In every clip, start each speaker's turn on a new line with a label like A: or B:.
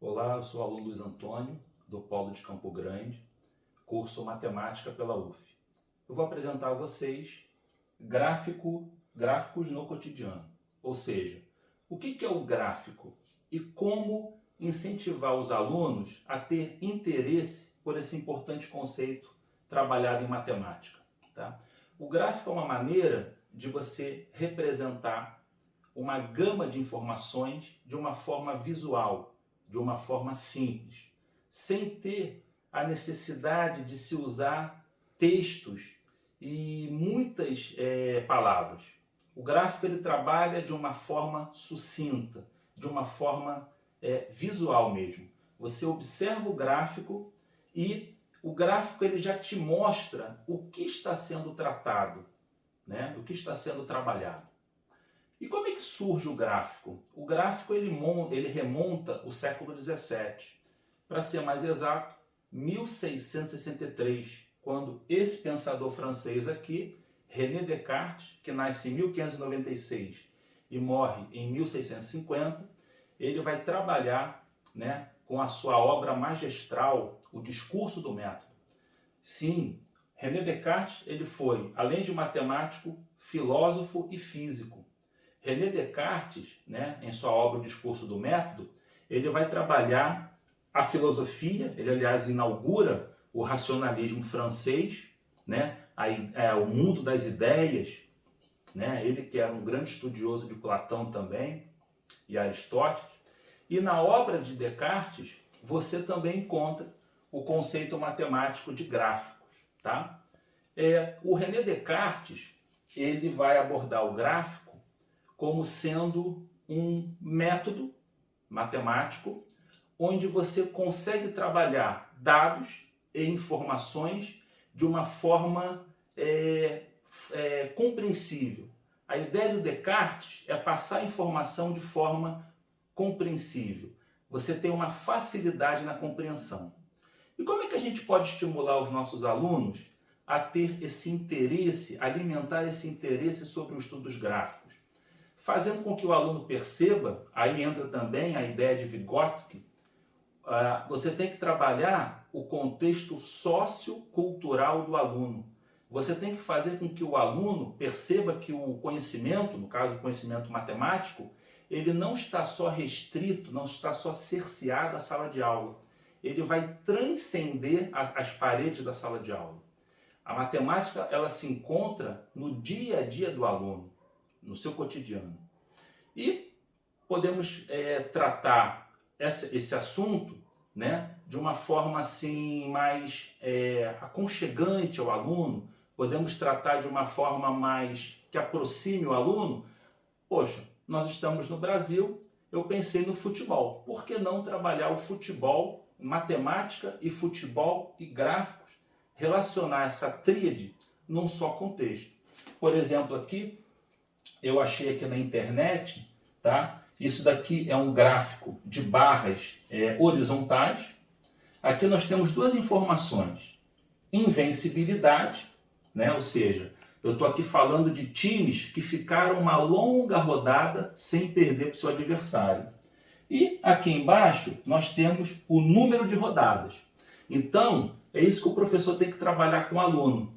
A: Olá, eu sou o aluno Luiz Antônio, do Polo de Campo Grande, curso Matemática pela UF. Eu vou apresentar a vocês gráficos no cotidiano, ou seja, o que é o gráfico e como incentivar os alunos a ter interesse por esse importante conceito trabalhado em matemática. Tá? O gráfico é uma maneira de você representar uma gama de informações de uma forma visual, de uma forma simples, sem ter a necessidade de se usar textos e muitas palavras. O gráfico ele trabalha de uma forma sucinta, de uma forma visual mesmo. Você observa o gráfico e o gráfico ele já te mostra o que está sendo tratado, né? O que está sendo trabalhado. E como é que surge o gráfico? O gráfico ele remonta o século XVII. Para ser mais exato, 1663, quando esse pensador francês aqui, René Descartes, que nasce em 1596 e morre em 1650, ele vai trabalhar, né, com a sua obra magistral, O Discurso do Método. Sim, René Descartes ele foi, além de matemático, filósofo e físico. René Descartes, né, em sua obra O Discurso do Método, ele vai trabalhar a filosofia, ele aliás inaugura o racionalismo francês, né, o mundo das ideias, né, ele que era um grande estudioso de Platão também, e Aristóteles, e na obra de Descartes você também encontra o conceito matemático de gráficos. Tá? O René Descartes ele vai abordar o gráfico como sendo um método matemático onde você consegue trabalhar dados e informações de uma forma compreensível. A ideia do Descartes é passar a informação de forma compreensível. Você tem uma facilidade na compreensão. E como é que a gente pode estimular os nossos alunos a ter esse interesse, alimentar esse interesse sobre o estudo dos gráficos? Fazendo com que o aluno perceba, aí entra também a ideia de Vygotsky, você tem que trabalhar o contexto sociocultural do aluno. Você tem que fazer com que o aluno perceba que o conhecimento, no caso o conhecimento matemático, ele não está só restrito, não está só cerceado à sala de aula. Ele vai transcender as paredes da sala de aula. A matemática ela se encontra no dia a dia do aluno, no seu cotidiano. E podemos tratar esse assunto, né, de uma forma assim mais aconchegante ao aluno, podemos tratar de uma forma mais que aproxime o aluno. Poxa, nós estamos no Brasil, eu pensei no futebol. Por que não trabalhar o futebol, matemática e futebol e gráficos, relacionar essa tríade num só contexto? Por exemplo, aqui eu achei aqui na internet, tá? Isso daqui é um gráfico de barras horizontais. Aqui nós temos duas informações: invencibilidade, né? Ou seja, eu estou aqui falando de times que ficaram uma longa rodada sem perder para o seu adversário. E aqui embaixo nós temos o número de rodadas. Então, é isso que o professor tem que trabalhar com o aluno.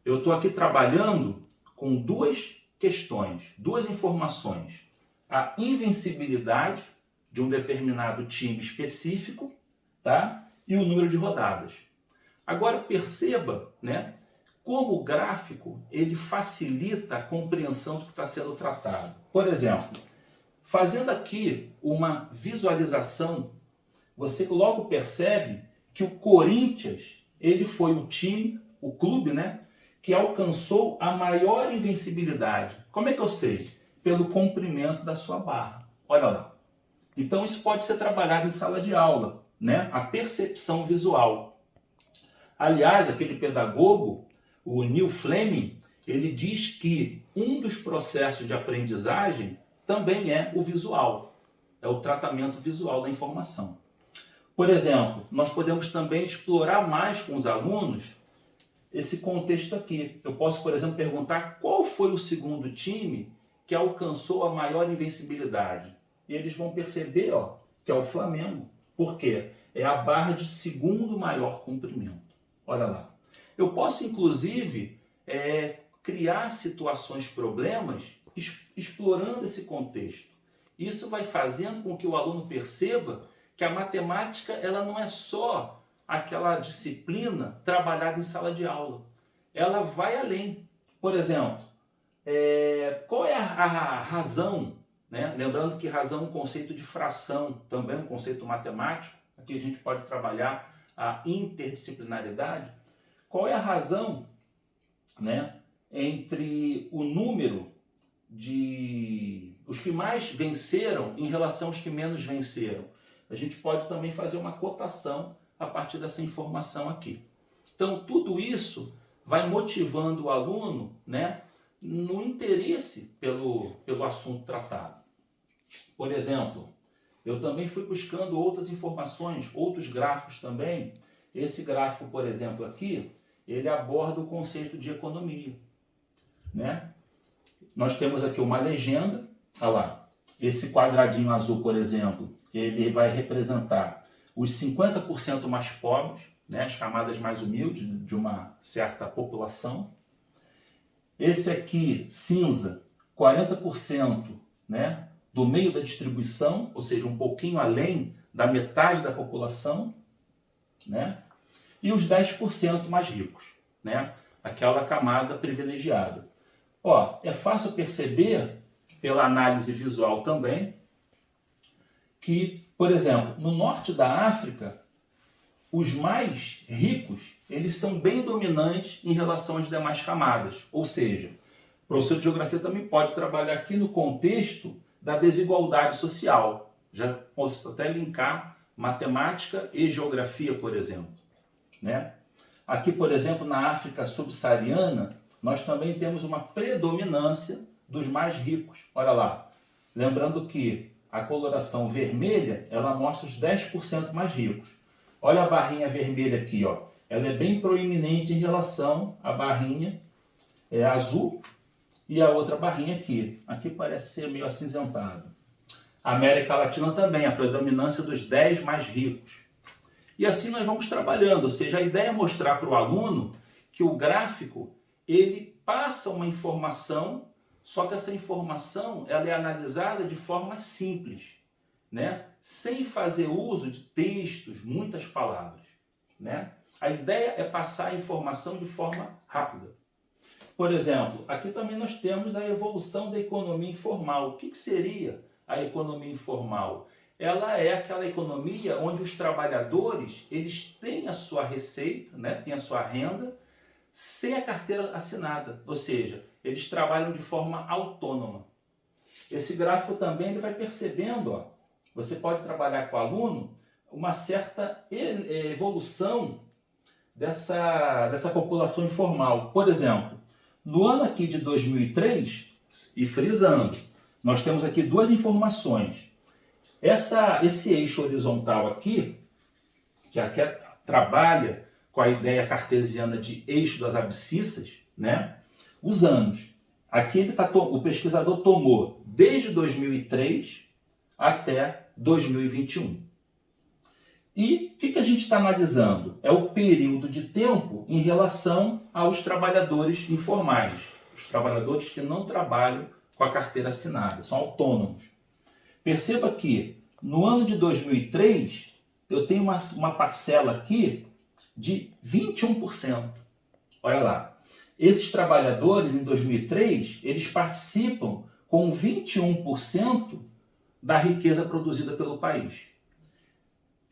A: Eu estou aqui trabalhando com duas questões, duas informações: a invencibilidade de um determinado time específico, tá? E o número de rodadas. Agora perceba, né, como o gráfico ele facilita a compreensão do que está sendo tratado. Por exemplo, fazendo aqui uma visualização, você logo percebe que o Corinthians ele foi o time, o clube, né, que alcançou a maior invencibilidade. Como é que eu sei? Pelo comprimento da sua barra. Olha lá. Então isso pode ser trabalhado em sala de aula, né? A percepção visual. Aliás, aquele pedagogo, o Neil Fleming, ele diz que um dos processos de aprendizagem também é o visual. É o tratamento visual da informação. Por exemplo, nós podemos também explorar mais com os alunos esse contexto aqui. Eu posso, por exemplo, perguntar qual foi o segundo time que alcançou a maior invencibilidade. E eles vão perceber, ó, que é o Flamengo. Por quê? É a barra de segundo maior comprimento. Olha lá. Eu posso, inclusive, criar situações, problemas, explorando esse contexto. Isso vai fazendo com que o aluno perceba que a matemática ela não é só aquela disciplina trabalhada em sala de aula. Ela vai além. Por exemplo, qual é a razão, né? Lembrando que razão é um conceito de fração, também um conceito matemático. Aqui a gente pode trabalhar a interdisciplinaridade. Qual é a razão, né, entre o número de os que mais venceram em relação aos que menos venceram? A gente pode também fazer uma cotação a partir dessa informação aqui. Então, tudo isso vai motivando o aluno, né, no interesse pelo assunto tratado. Por exemplo, eu também fui buscando outras informações, outros gráficos também. Esse gráfico, por exemplo, aqui, ele aborda o conceito de economia, né? Nós temos aqui uma legenda, olha lá, esse quadradinho azul, por exemplo, ele vai representar os 50% mais pobres, né, as camadas mais humildes de uma certa população. Esse aqui, cinza, 40%, né, do meio da distribuição, ou seja, um pouquinho além da metade da população, né? E os 10% mais ricos, né? Aquela camada privilegiada. Ó, é fácil perceber, pela análise visual também, que, por exemplo, no norte da África, os mais ricos, eles são bem dominantes em relação às demais camadas. Ou seja, o professor de geografia também pode trabalhar aqui no contexto da desigualdade social. Já posso até linkar matemática e geografia, por exemplo, né? Aqui, por exemplo, na África subsaariana, nós também temos uma predominância dos mais ricos. Olha lá, lembrando que a coloração vermelha, ela mostra os 10% mais ricos. Olha a barrinha vermelha aqui, ó. Ela é bem proeminente em relação à barrinha azul e a outra barrinha aqui. Aqui parece ser meio acinzentado. A América Latina também, a predominância dos 10 mais ricos. E assim nós vamos trabalhando, ou seja, a ideia é mostrar para o aluno que o gráfico, ele passa uma informação, só que essa informação ela é analisada de forma simples, né? Sem fazer uso de textos, muitas palavras, né? A ideia é passar a informação de forma rápida. Por exemplo, aqui também nós temos a evolução da economia informal. O que seria a economia informal? Ela é aquela economia onde os trabalhadores eles têm a sua receita, né? Têm a sua renda, sem a carteira assinada, ou seja, eles trabalham de forma autônoma. Esse gráfico também ele vai percebendo, ó, você pode trabalhar com o aluno uma certa evolução dessa população informal. Por exemplo, no ano aqui de 2003, e frisando, nós temos aqui duas informações. Esse eixo horizontal aqui, que aqui trabalha com a ideia cartesiana de eixo das abscissas, né? Os anos. Aqui o pesquisador tomou desde 2003 até 2021. E o que a gente está analisando? É o período de tempo em relação aos trabalhadores informais, os trabalhadores que não trabalham com a carteira assinada, são autônomos. Perceba que no ano de 2003 eu tenho uma parcela aqui de 21%. Olha lá, esses trabalhadores em 2003, eles participam com 21% da riqueza produzida pelo país.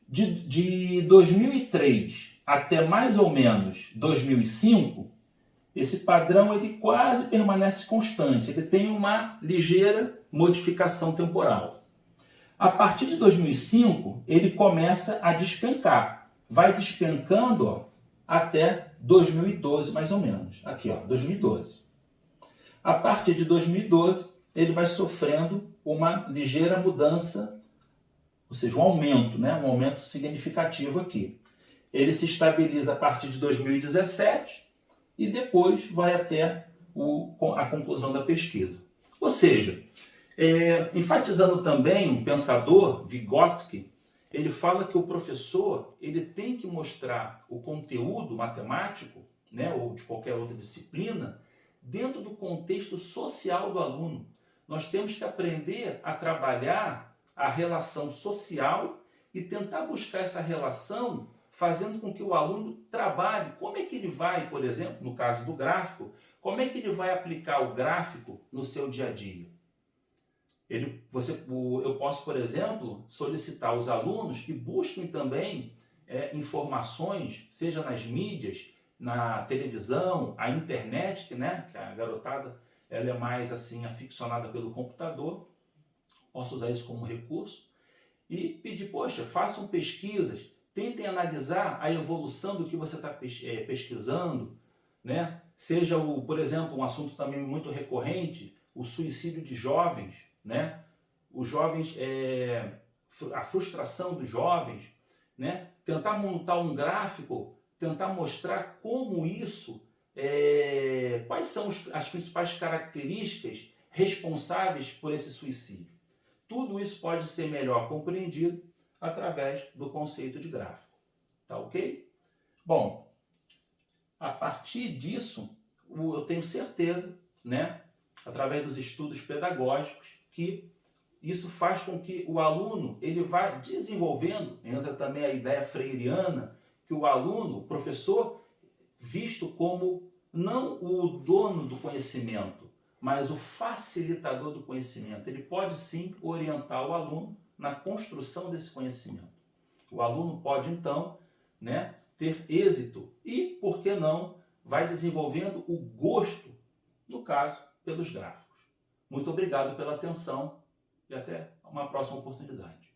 A: De 2003 até mais ou menos 2005, esse padrão ele quase permanece constante, ele tem uma ligeira modificação temporal. A partir de 2005, ele começa a despencar. Vai despencando, ó, até 2012, mais ou menos. Aqui, ó, 2012. A partir de 2012, ele vai sofrendo uma ligeira mudança, ou seja, um aumento, né? Um aumento significativo aqui. Ele se estabiliza a partir de 2017 e depois vai até a conclusão da pesquisa. Ou seja, enfatizando também um pensador, Vygotsky, Ele fala que o professor ele tem que mostrar o conteúdo matemático, né, ou de qualquer outra disciplina, dentro do contexto social do aluno. Nós temos que aprender a trabalhar a relação social e tentar buscar essa relação fazendo com que o aluno trabalhe. Como é que ele vai, por exemplo, no caso do gráfico, como é que ele vai aplicar o gráfico no seu dia a dia? Eu posso, por exemplo, solicitar aos alunos que busquem também informações, seja nas mídias, na televisão, a internet, né, que a garotada ela é mais assim aficionada pelo computador. Posso usar isso como recurso e pedir, poxa, façam pesquisas, tentem analisar a evolução do que você está pesquisando, né? Seja, por exemplo, um assunto também muito recorrente, o suicídio de jovens, né? Os jovens, a frustração dos jovens, né? Tentar montar um gráfico, tentar mostrar como isso, quais são as principais características responsáveis por esse suicídio. Tudo isso pode ser melhor compreendido através do conceito de gráfico. Tá ok? Bom, a partir disso, eu tenho certeza, né, através dos estudos pedagógicos, que isso faz com que o aluno ele vá desenvolvendo, entra também a ideia freiriana, que o aluno, o professor, visto como não o dono do conhecimento, mas o facilitador do conhecimento. Ele pode sim orientar o aluno na construção desse conhecimento. O aluno pode então, né, ter êxito e, por que não, vai desenvolvendo o gosto, no caso, pelos gráficos. Muito obrigado pela atenção e até uma próxima oportunidade.